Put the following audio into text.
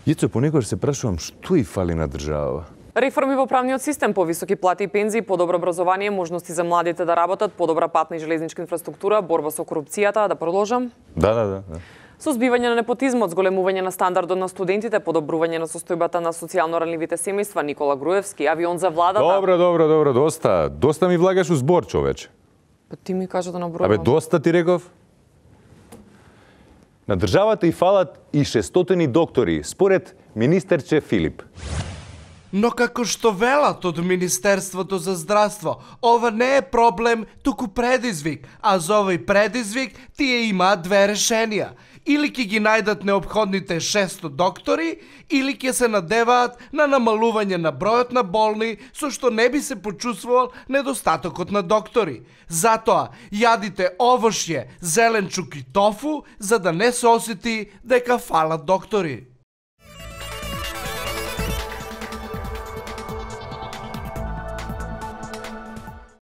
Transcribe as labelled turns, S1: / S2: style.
S1: Јицо, понекогаш се прашувам што и фали на држава.
S2: Реформи во правниот систем, повисоки плати и пензии, подобро образование, можности за младите да работат, подобра патна и железничка инфраструктура, борба со корупцијата, да продолжам?
S1: Да.
S2: Созбивање на непотизмот, зголемување на стандардот на студентите, подобрување на состојбата на социјално ранливите семејства, Никола Груевски, авион за владата.
S1: Добро, доста. Доста ми влагаш у збор, човече.
S2: Па ти ми кажа да набројувам.
S1: Доста ти реков. На државата и фалат и 600 доктори, според министерче Филип.
S3: Но како што велат од Министерството за здравство, ова не е проблем, туку предизвик, а за овој предизвик тие имаат две решенија. Или ќе ги најдат неопходните 600 доктори, или ќе се надеваат на намалување на бројот на болни, со што не би се почувствувал недостатокот на доктори. Затоа, јадите овошје, зеленчук и тофу, за да не се осети дека фалат доктори.